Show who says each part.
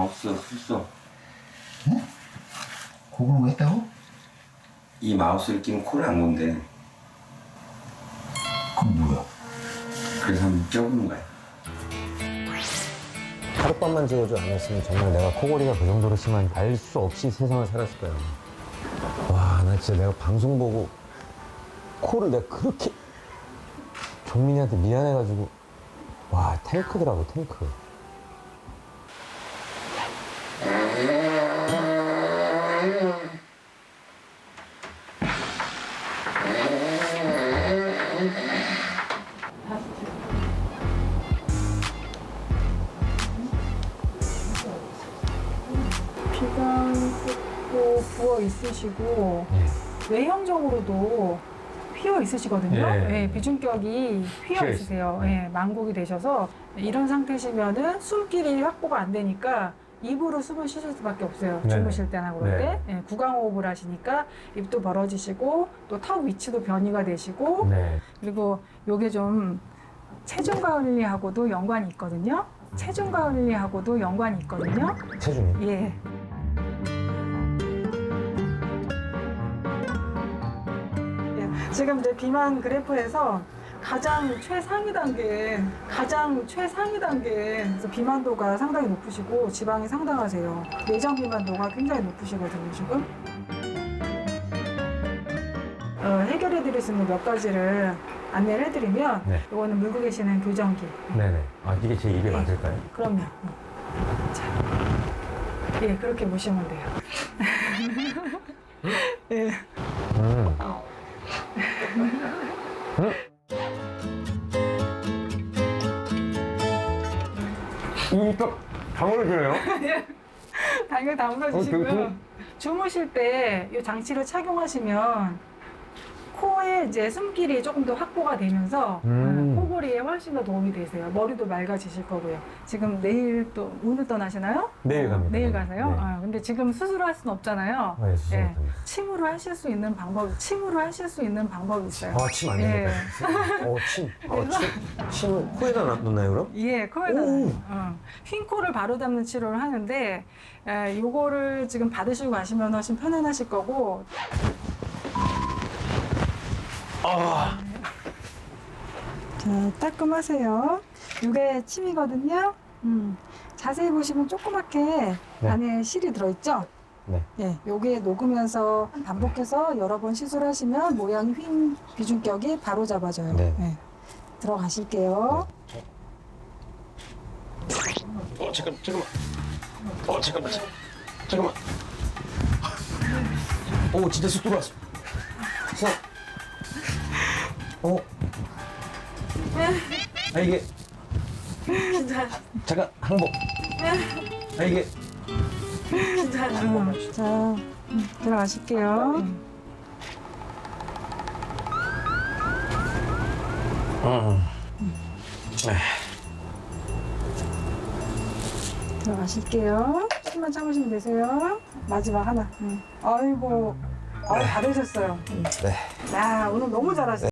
Speaker 1: 없어.
Speaker 2: 응? 그걸 왜 했다고?
Speaker 1: 이 마우스를 끼면 코를 안 건데.
Speaker 2: 그건 뭐야?
Speaker 1: 그래서 한번 껴보는 거야.
Speaker 3: 하룻밤만 지워줘 않았으면 정말 내가 코골이가 그 정도로 심한 알 수 없이 세상을 살았을 거야. 와, 나 진짜 내가 방송 보고 코를 내가 그렇게 종민이한테 미안해가지고 와, 탱크더라고, 탱크.
Speaker 4: 비강 또 부어 있으시고 외형적으로도 휘어 있으시거든요.
Speaker 3: 예.
Speaker 4: 비중격이 휘어 있으세요. 만곡이 되셔서 이런 상태시면은 숨길이 확보가 안 되니까 입으로 숨을 쉬실 수밖에 없어요.
Speaker 3: 네.
Speaker 4: 주무실 때나 그럴
Speaker 3: 네.
Speaker 4: 때 구강호흡을 하시니까 입도 벌어지시고 또 턱 위치도 변이가 되시고
Speaker 3: 네.
Speaker 4: 그리고 요게 좀 체중 관리하고도 연관이 있거든요. 체중 관리하고도 연관이 있거든요.
Speaker 3: 체중이.
Speaker 4: 예. 지금 이제 비만 그래프에서 가장 최상위 단계, 그래서 비만도가 상당히 높으시고 지방이 상당하세요. 내장 비만도가 굉장히 높으시거든요, 지금. 해결해 드릴 수 있는 몇 가지를 안내를 해드리면
Speaker 3: 네.
Speaker 4: 이거는 물고 계시는 교정기.
Speaker 3: 네네. 아, 이게 제 입에 맞을까요?
Speaker 4: 그럼요. 자, 예, 그렇게 보시면 돼요. 예.
Speaker 3: 딱 다물어주네요.
Speaker 4: 당연히 다물어주시고요. 주무실 때 이 장치를 착용하시면 코에 이제 숨길이 조금 더 확보가 되면서 코골이에 훨씬 더 도움이 되세요. 머리도 맑아지실 거고요. 지금 내일 또 오늘 떠나시나요?
Speaker 3: 내일 갑니다.
Speaker 4: 내일 가세요?
Speaker 3: 네.
Speaker 4: 근데 지금 수술할 수는 없잖아요.
Speaker 3: 네, 수술할 겁니다.
Speaker 4: 침으로 하실 수 있는 방법이 있어요.
Speaker 3: 아, 침 안
Speaker 4: 예.
Speaker 3: 되겠다. 침을 코에다 넣나요, 그럼?
Speaker 4: 예, 코에다
Speaker 3: 오.
Speaker 4: 휜 코를 바로 잡는 치료를 하는데 요거를 지금 받으시고 가시면 훨씬 편안하실 거고. 자, 따끔하세요. 이게 침이거든요. 자세히 보시면 조그맣게
Speaker 3: 네.
Speaker 4: 안에 실이 들어있죠?
Speaker 3: 네.
Speaker 4: 예, 요게 녹으면서 반복해서 여러 번 시술하시면 모양이 휜 비중격이 바로 잡아져요.
Speaker 3: 네.
Speaker 4: 예. 들어가실게요.
Speaker 3: 잠깐만. 오, 진짜 쑥 들어왔어. 아, 이게. 잠깐, 항복. 아, 이게.
Speaker 4: 자, 들어가실게요. 들어가실게요. 조금만 참으시면 되세요. 마지막 하나. 아이고, 다 되셨어요.
Speaker 3: 네.
Speaker 4: 야, 오늘 너무 잘하셨어요.